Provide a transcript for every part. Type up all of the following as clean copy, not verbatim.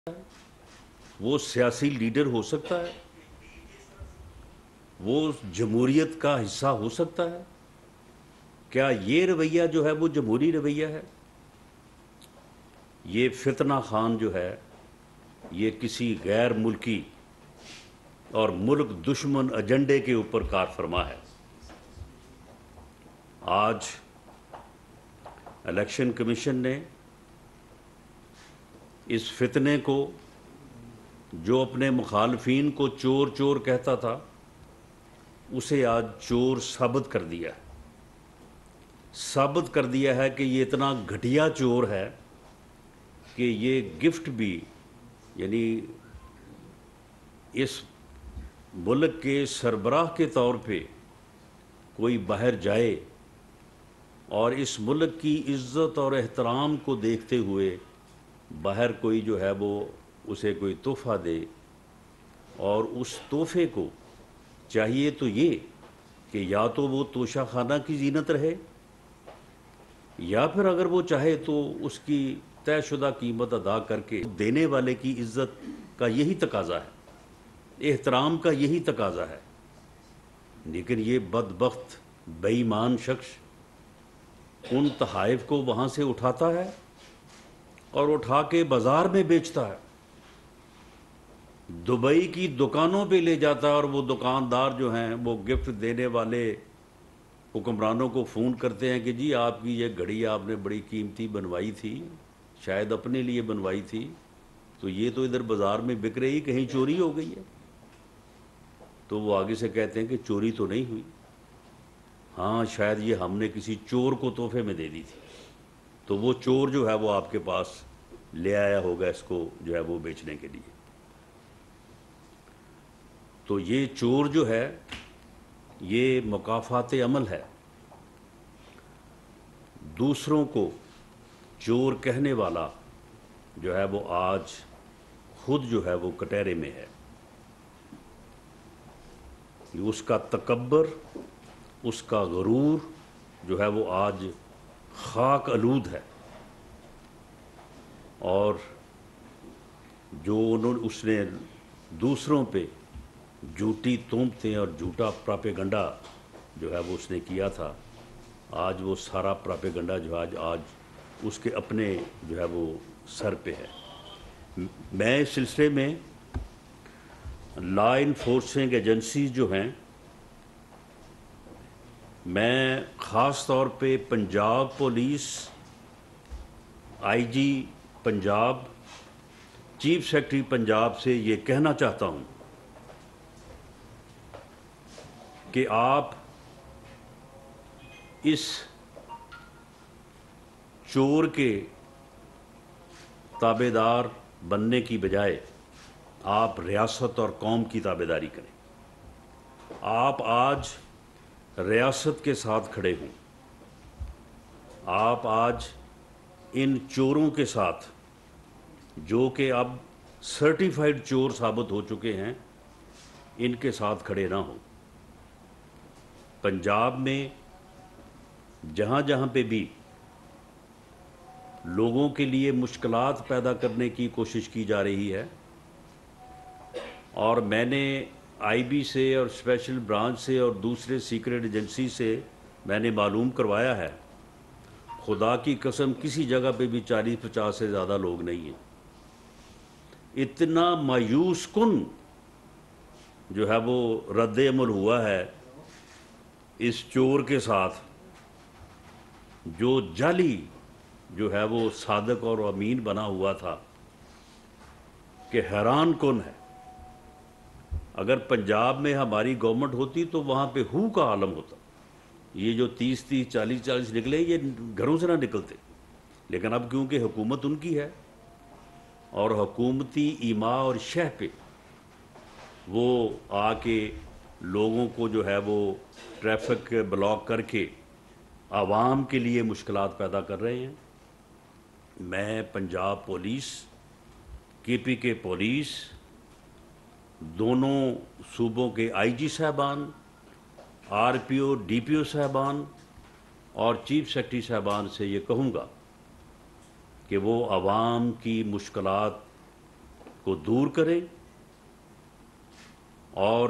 وہ سیاسی لیڈر ہو سکتا ہے، وہ جمہوریت کا حصہ ہو سکتا ہے؟ کیا یہ رویہ جو ہے وہ جمہوری رویہ ہے؟ یہ فتنہ خان جو ہے یہ کسی غیر ملکی اور ملک دشمن ایجنڈے کے اوپر کار فرما ہے۔ آج الیکشن کمیشن نے اس فتنے کو، جو اپنے مخالفین کو چور چور کہتا تھا، اسے آج چور ثابت کر دیا ہے۔ ثابت کر دیا ہے کہ یہ اتنا گھٹیا چور ہے کہ یہ گفٹ بھی، یعنی اس ملک کے سربراہ کے طور پہ کوئی باہر جائے اور اس ملک کی عزت اور احترام کو دیکھتے ہوئے باہر کوئی جو ہے وہ اسے کوئی تحفہ دے، اور اس تحفے کو چاہیے تو یہ کہ یا تو وہ توشہ خانہ کی زینت رہے، یا پھر اگر وہ چاہے تو اس کی طے شدہ قیمت ادا کر کے دینے والے کی عزت کا یہی تقاضا ہے، احترام کا یہی تقاضا ہے۔ لیکن یہ بدبخت بے ایمان شخص ان تحائف کو وہاں سے اٹھاتا ہے اور اٹھا کے بازار میں بیچتا ہے، دبئی کی دکانوں پہ لے جاتا ہے، اور وہ دکاندار جو ہیں وہ گفٹ دینے والے حکمرانوں کو فون کرتے ہیں کہ جی آپ کی یہ گھڑی آپ نے بڑی قیمتی بنوائی تھی، شاید اپنے لیے بنوائی تھی، تو یہ تو ادھر بازار میں بک رہی، کہیں چوری ہو گئی ہے؟ تو وہ آگے سے کہتے ہیں کہ چوری تو نہیں ہوئی، ہاں شاید یہ ہم نے کسی چور کو تحفے میں دے دی تھی، تو وہ چور جو ہے وہ آپ کے پاس لے آیا ہوگا اس کو جو ہے وہ بیچنے کے لیے۔ تو یہ چور جو ہے یہ مکافات عمل ہے۔ دوسروں کو چور کہنے والا جو ہے وہ آج خود جو ہے وہ کٹہرے میں ہے۔ اس کا تکبر، اس کا غرور جو ہے وہ آج خاک آلود ہے، اور جو اس نے دوسروں پہ جھوٹی تہمتیں اور جھوٹا پراپیگنڈا جو ہے وہ اس نے کیا تھا، آج وہ سارا پراپیگنڈا جو آج اس کے اپنے جو ہے وہ سر پہ ہے۔ میں اس سلسلے میں لا انفورسنگ ایجنسیز جو ہیں، میں خاص طور پہ پنجاب پولیس، آئی جی پنجاب، چیف سیکرٹری پنجاب سے یہ کہنا چاہتا ہوں کہ آپ اس چور کے تابع دار بننے کی بجائے آپ ریاست اور قوم کی تابع داری کریں۔ آپ آج ریاست کے ساتھ کھڑے ہوں، آپ آج ان چوروں کے ساتھ، جو کہ اب سرٹیفائیڈ چور ثابت ہو چکے ہیں، ان کے ساتھ کھڑے نہ ہوں۔ پنجاب میں جہاں جہاں پہ بھی لوگوں کے لیے مشکلات پیدا کرنے کی کوشش کی جا رہی ہے، اور میں نے آئی بی سے اور اسپیشل برانچ سے اور دوسرے سیکرٹ ایجنسی سے میں نے معلوم کروایا ہے، خدا کی قسم کسی جگہ پہ بھی 40-50 سے زیادہ لوگ نہیں ہیں۔ اتنا مایوس کن جو ہے وہ رد عمل ہوا ہے اس چور کے ساتھ، جو جعلی جو ہے وہ صادق اور امین بنا ہوا تھا، کہ حیران کن ہے۔ اگر پنجاب میں ہماری گورنمنٹ ہوتی تو وہاں پہ ہو کا عالم ہوتا، یہ جو 30-30 40-40 نکلے یہ گھروں سے نہ نکلتے، لیکن اب کیونکہ حکومت ان کی ہے، اور حکومتی ایما اور شہ پہ وہ آ کے لوگوں کو جو ہے وہ ٹریفک بلاک کر کے عوام کے لیے مشکلات پیدا کر رہے ہیں۔ میں پنجاب پولیس، کے پی کے پولیس، دونوں صوبوں کے آئی جی صاحبان، R P O D P او صاحبان اور چیف سیکرٹری صاحبان سے یہ کہوں گا کہ وہ عوام کی مشکلات کو دور کریں اور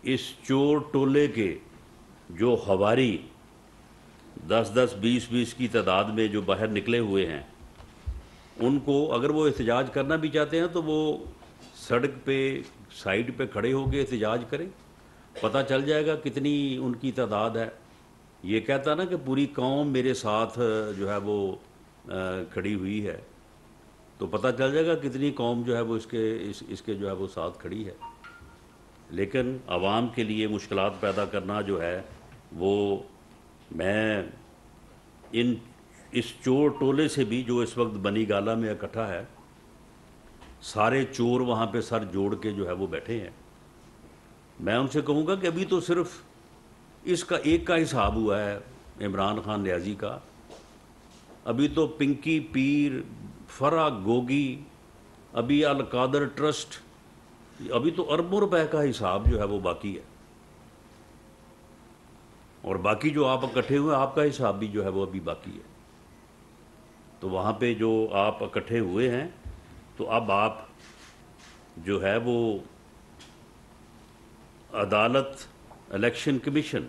اس چور ٹولے کے جو ہواری 10-10 20-20 کی تعداد میں جو باہر نکلے ہوئے ہیں ان کو اگر وہ احتجاج کرنا بھی چاہتے ہیں تو وہ سڑک پہ سائڈ پہ کھڑے ہو کے احتجاج کریں، پتہ چل جائے گا کتنی ان کی تعداد ہے۔ یہ کہتا نا کہ پوری قوم میرے ساتھ جو ہے وہ کھڑی ہوئی ہے، تو پتہ چل جائے گا کتنی قوم جو ہے وہ اس کے جو ہے وہ ساتھ کھڑی ہے۔ لیکن عوام کے لیے مشکلات پیدا کرنا جو ہے وہ میں اس چور ٹولے سے بھی جو اس وقت بنی گالہ میں اکٹھا ہے، سارے چور وہاں پہ سر جوڑ کے جو ہے وہ بیٹھے ہیں، میں ان سے کہوں گا کہ ابھی تو صرف اس کا ایک کا حساب ہوا ہے عمران خان ریاضی کا، ابھی تو پنکی پیر، فرا گوگی، ابھی القادر ٹرسٹ، ابھی تو اربوں روپے کا حساب جو ہے وہ باقی ہے، اور باقی جو آپ اکٹھے ہوئے آپ کا حساب بھی جو ہے وہ ابھی باقی ہے۔ تو وہاں پہ جو آپ اکٹھے ہوئے ہیں تو اب آپ جو ہے وہ عدالت الیکشن کمیشن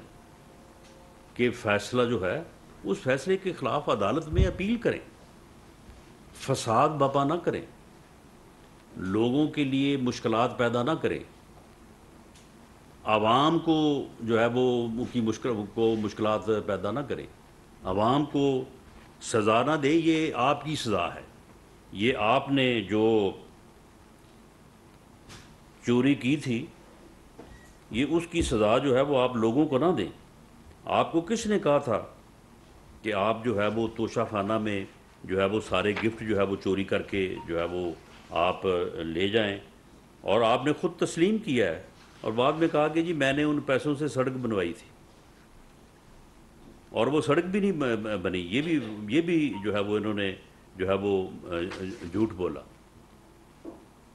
کے فیصلہ جو ہے اس فیصلے کے خلاف عدالت میں اپیل کریں، فساد برپا نہ کریں، لوگوں کے لیے مشکلات پیدا نہ کریں، عوام کو جو ہے وہ کی مشکلات پیدا نہ کریں، عوام کو سزا نہ دیں۔ یہ آپ کی سزا ہے، یہ آپ نے جو چوری کی تھی یہ اس کی سزا جو ہے وہ آپ لوگوں کو نہ دیں۔ آپ کو کس نے کہا تھا کہ آپ جو ہے وہ توشہ خانہ میں جو ہے وہ سارے گفٹ جو ہے وہ چوری کر کے جو ہے وہ آپ لے جائیں، اور آپ نے خود تسلیم کیا ہے اور بعد میں کہا کہ جی میں نے ان پیسوں سے سڑک بنوائی تھی، اور وہ سڑک بھی نہیں بنی، یہ بھی جو ہے وہ انہوں نے جو ہے وہ جھوٹ بولا۔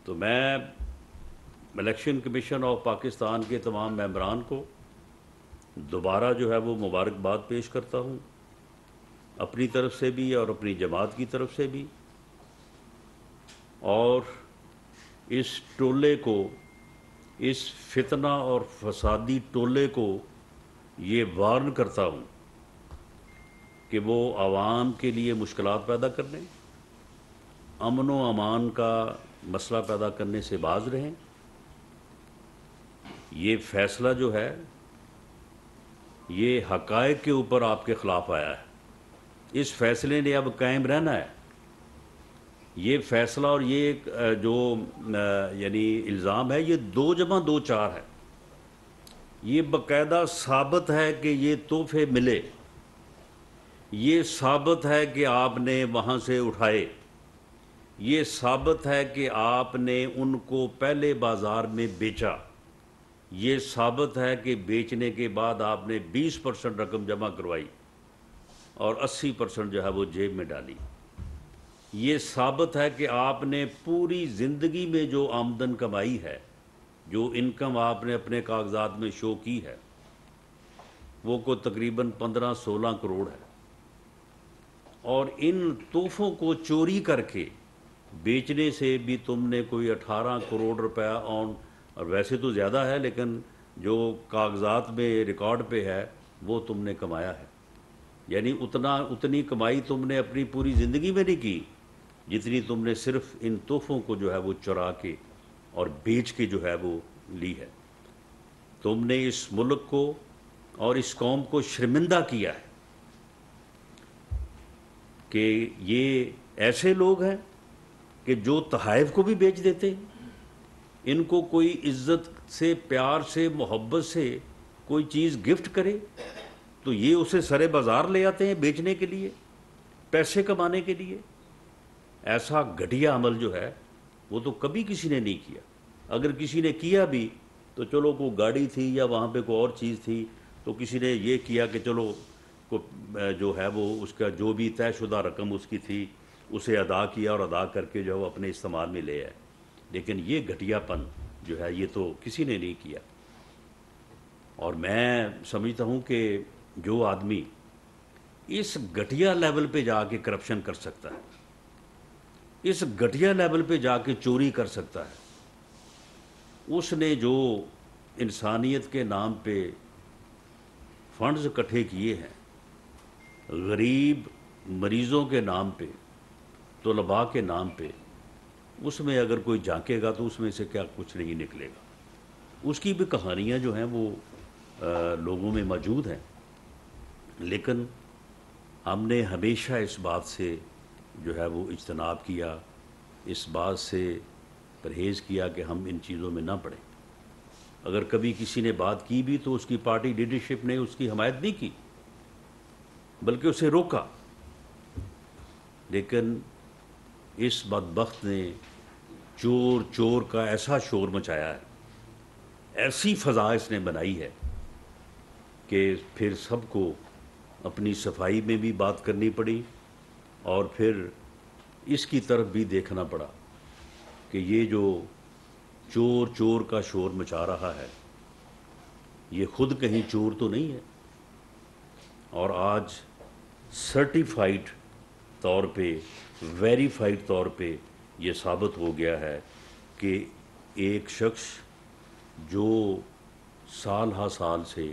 تو میں الیکشن کمیشن آف پاکستان کے تمام ممبران کو دوبارہ جو ہے وہ مبارکباد پیش کرتا ہوں، اپنی طرف سے بھی اور اپنی جماعت کی طرف سے بھی، اور اس ٹولے کو، اس فتنہ اور فسادی ٹولے کو یہ وارن کرتا ہوں کہ وہ عوام کے لیے مشکلات پیدا کرنے، امن و امان کا مسئلہ پیدا کرنے سے باز رہیں۔ یہ فیصلہ جو ہے یہ حقائق کے اوپر آپ کے خلاف آیا ہے، اس فیصلے نے اب قائم رہنا ہے۔ یہ فیصلہ اور یہ جو یعنی الزام ہے یہ 2+2=4 ہے، یہ باقاعدہ ثابت ہے کہ یہ تحفے ملے، یہ ثابت ہے کہ آپ نے وہاں سے اٹھائے، یہ ثابت ہے کہ آپ نے ان کو پہلے بازار میں بیچا، یہ ثابت ہے کہ بیچنے کے بعد آپ نے 20% رقم جمع کروائی اور 80% جو ہے وہ جیب میں ڈالی، یہ ثابت ہے کہ آپ نے پوری زندگی میں جو آمدن کمائی ہے، جو انکم آپ نے اپنے کاغذات میں شو کی ہے، وہ کو تقریباً 15-16 کروڑ ہے، اور ان تحفوں کو چوری کر کے بیچنے سے بھی تم نے کوئی 18 کروڑ روپیہ اور ویسے تو زیادہ ہے لیکن جو کاغذات میں ریکارڈ پہ ہے وہ تم نے کمایا ہے۔ یعنی اتنی کمائی تم نے اپنی پوری زندگی میں نہیں کی جتنی تم نے صرف ان تحفوں کو جو ہے وہ چرا کے اور بیچ کے جو ہے وہ لی ہے۔ تم نے اس ملک کو اور اس قوم کو شرمندہ کیا ہے کہ یہ ایسے لوگ ہیں کہ جو تحائف کو بھی بیچ دیتے ہیں، ان کو کوئی عزت سے، پیار سے، محبت سے کوئی چیز گفٹ کرے تو یہ اسے سرے بازار لے آتے ہیں بیچنے کے لیے، پیسے کمانے کے لیے۔ ایسا گھٹیا عمل جو ہے وہ تو کبھی کسی نے نہیں کیا، اگر کسی نے کیا بھی تو چلو کوئی گاڑی تھی یا وہاں پہ کوئی اور چیز تھی تو کسی نے یہ کیا کہ چلو جو ہے وہ اس کا جو بھی طے شدہ رقم اس کی تھی اسے ادا کیا اور ادا کر کے جو ہے وہ اپنے استعمال میں لے آئے، لیکن یہ گھٹیا پن جو ہے یہ تو کسی نے نہیں کیا۔ اور میں سمجھتا ہوں کہ جو آدمی اس گھٹیا لیول پہ جا کے کرپشن کر سکتا ہے اس گھٹیا لیول پہ جا کے چوری کر سکتا ہے، اس نے جو انسانیت کے نام پہ فنڈز اکٹھے کیے ہیں، غریب مریضوں کے نام پہ، طلباء کے نام پہ، اس میں اگر کوئی جھانکے گا تو اس میں سے کیا کچھ نہیں نکلے گا۔ اس کی بھی کہانیاں جو ہیں وہ لوگوں میں موجود ہیں، لیکن ہم نے ہمیشہ اس بات سے جو ہے وہ اجتناب کیا، اس بات سے پرہیز کیا کہ ہم ان چیزوں میں نہ پڑیں۔ اگر کبھی کسی نے بات کی بھی تو اس کی پارٹی لیڈرشپ نے اس کی حمایت نہیں کی، بلکہ اسے روکا۔ لیکن اس بدبخت نے چور چور کا ایسا شور مچایا ہے، ایسی فضا اس نے بنائی ہے کہ پھر سب کو اپنی صفائی میں بھی بات کرنی پڑی، اور پھر اس کی طرف بھی دیکھنا پڑا کہ یہ جو چور چور کا شور مچا رہا ہے یہ خود کہیں چور تو نہیں ہے۔ اور آج سرٹیفائیڈ طور پہ، ویریفائیڈ طور پہ یہ ثابت ہو گیا ہے کہ ایک شخص جو سال ہا سال سے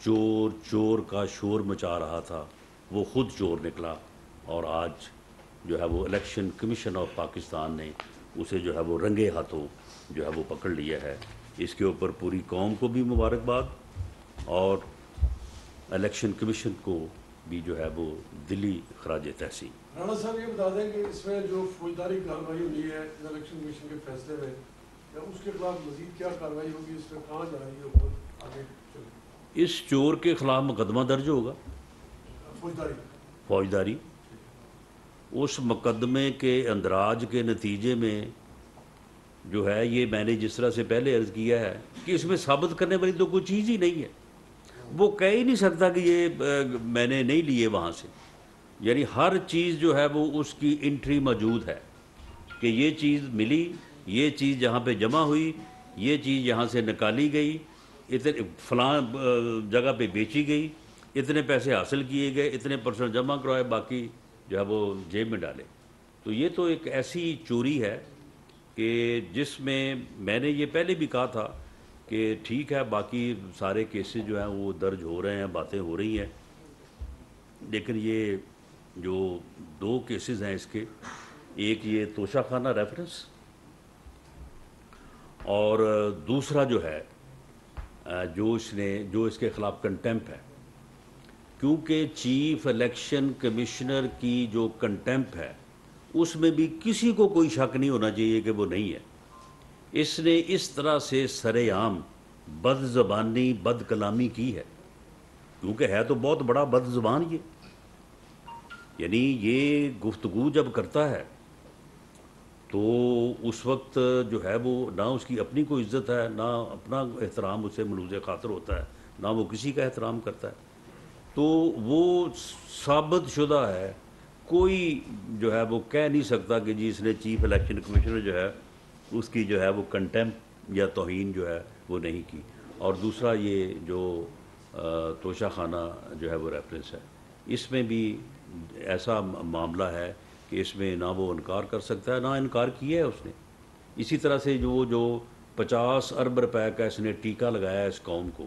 چور چور کا شور مچا رہا تھا وہ خود چور نکلا، اور آج جو ہے وہ الیکشن کمیشن آف پاکستان نے اسے جو ہے وہ رنگے ہاتھوں جو ہے وہ پکڑ لیا ہے۔ اس کے اوپر پوری قوم کو بھی مبارکباد، اور الیکشن کمیشن کو بھی جو ہے وہ دلی خراج تحسین۔ رانا صاحب یہ بتا دیں کہ اس میں جو فوجداری کارروائی ہوئی ہے الیکشن کمیشن کے فیصلے میں، یا اس کے خلاف مزید کیا کارروائی ہوگی، اس میں کہاں جا رہی ہے حکومت آگے چلے؟ اس چور کے خلاف مقدمہ درج ہوگا، فوجداری۔ اس مقدمے کے اندراج کے نتیجے میں جو ہے، یہ میں نے جس طرح سے پہلے عرض کیا ہے کہ اس میں ثابت کرنے والی تو کوئی چیز ہی نہیں ہے۔ وہ کہہ ہی نہیں سکتا کہ یہ میں نے نہیں لیے وہاں سے، یعنی ہر چیز جو ہے وہ اس کی انٹری موجود ہے کہ یہ چیز ملی، یہ چیز جہاں پہ جمع ہوئی، یہ چیز یہاں سے نکالی گئی، اتنے فلاں جگہ پہ بیچی گئی، اتنے پیسے حاصل کیے گئے، اتنے پرسنٹ جمع کروائے، باقی جو ہے وہ جیب میں ڈالے۔ تو یہ تو ایک ایسی چوری ہے کہ جس میں نے یہ پہلے بھی کہا تھا کہ ٹھیک ہے باقی سارے کیسز جو ہیں وہ درج ہو رہے ہیں، باتیں ہو رہی ہیں، لیکن یہ جو دو کیسز ہیں اس کے، ایک یہ توشہ خانہ ریفرنس، اور دوسرا جو ہے جو اس کے خلاف کنٹیمپ ہے، کیونکہ چیف الیکشن کمشنر کی جو کنٹیمپ ہے اس میں بھی کسی کو کوئی شک نہیں ہونا چاہیے کہ وہ نہیں ہے۔ اس نے اس طرح سے سر عام بد زبانی، بد کلامی کی ہے، کیونکہ ہے تو بہت بڑا بد زبان یہ، یعنی یہ گفتگو جب کرتا ہے تو اس وقت جو ہے وہ نہ اس کی اپنی کوئی عزت ہے، نہ اپنا احترام اسے ملوز خاطر ہوتا ہے، نہ وہ کسی کا احترام کرتا ہے۔ تو وہ ثابت شدہ ہے، کوئی جو ہے وہ کہہ نہیں سکتا کہ جی اس نے چیف الیکشن کمشنر جو ہے اس کی جو ہے وہ کنٹیمپ یا توہین جو ہے وہ نہیں کی۔ اور دوسرا یہ جو توشہ خانہ جو ہے وہ ریفرنس ہے، اس میں بھی ایسا معاملہ ہے کہ اس میں نہ وہ انکار کر سکتا ہے، نہ انکار کیا ہے اس نے۔ اسی طرح سے جو 50 ارب روپے کا اس نے ٹیکہ لگایا ہے اس قوم کو،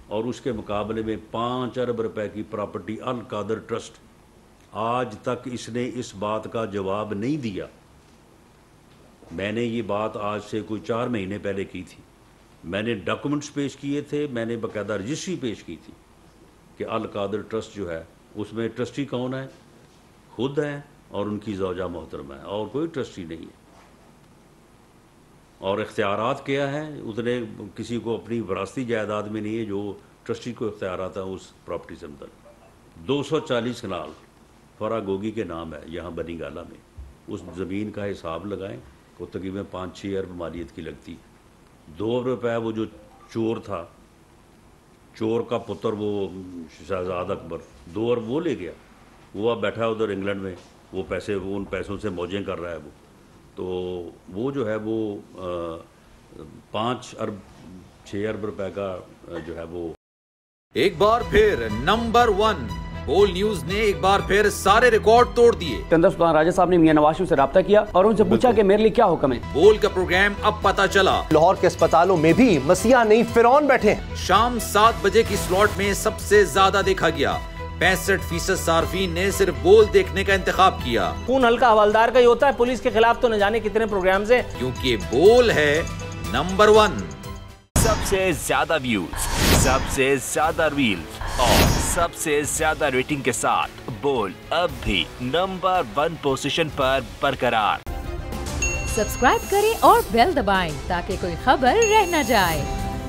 اور اس کے مقابلے میں 5 ارب روپے کی پراپرٹی القادر ٹرسٹ، آج تک اس نے اس بات کا جواب نہیں دیا۔ میں نے یہ بات آج سے کوئی 4 مہینے پہلے کی تھی، میں نے ڈاکومنٹس پیش کیے تھے، میں نے باقاعدہ رجسٹری پیش کی تھی کہ القادر ٹرسٹ جو ہے اس میں ٹرسٹی کون ہے، خود ہیں اور ان کی زوجہ محترمہ ہے، اور کوئی ٹرسٹی نہیں ہے۔ اور اختیارات کیا ہیں، اتنے کسی کو اپنی وراثتی جائیداد میں نہیں ہے جو ٹرسٹی کو اختیارات ہیں اس پراپرٹی سے متعلق۔ 240 کنال فرا گوگی کے نام ہے یہاں بنی گالہ میں، اس زمین کا حساب لگائیں، وہ تقریباً 5-6 ارب مالیت کی لگتی ہے۔ 2 ارب روپے وہ جو چور تھا، چور کا پتر وہ شہزاد اکبر، 2 ارب وہ لے گیا، وہ اب بیٹھا ادھر انگلینڈ میں، وہ پیسے وہ ان پیسوں سے موجیں کر رہا ہے وہ۔ تو وہ جو ہے وہ 5-6 ارب روپے کا جو ہے وہ۔ ایک بار پھر نمبر 1 بول نیوز نے ایک بار پھر سارے ریکارڈ توڑ دیے۔ سکندر سلطان راجہ صاحب نے میاں نواز شریف سے رابطہ کیا اور ان سے پوچھا کہ میرے لیے کیا حکم ہے۔ بول کا پروگرام اب پتہ چلا، لاہور کے اسپتالوں میں بھی مسیح نہیں فرعون بیٹھے ہیں۔ شام 7 بجے کی سلاٹ میں سب سے زیادہ دیکھا گیا، 65% صارفین نے صرف بول دیکھنے کا انتخاب کیا۔ خون ہلکا حوالدار کا ہی ہوتا ہے، پولیس کے خلاف تو نہ جانے کتنے پروگرامز ہیں، کیونکہ بول ہے نمبر 1۔ سب سے زیادہ ویوز، سب سے زیادہ ریلز اور سب سے زیادہ ریٹنگ کے ساتھ بول اب بھی نمبر 1 پوزیشن پر برقرار۔ سبسکرائب کریں اور بیل دبائیں تاکہ کوئی خبر رہ نہ جائے۔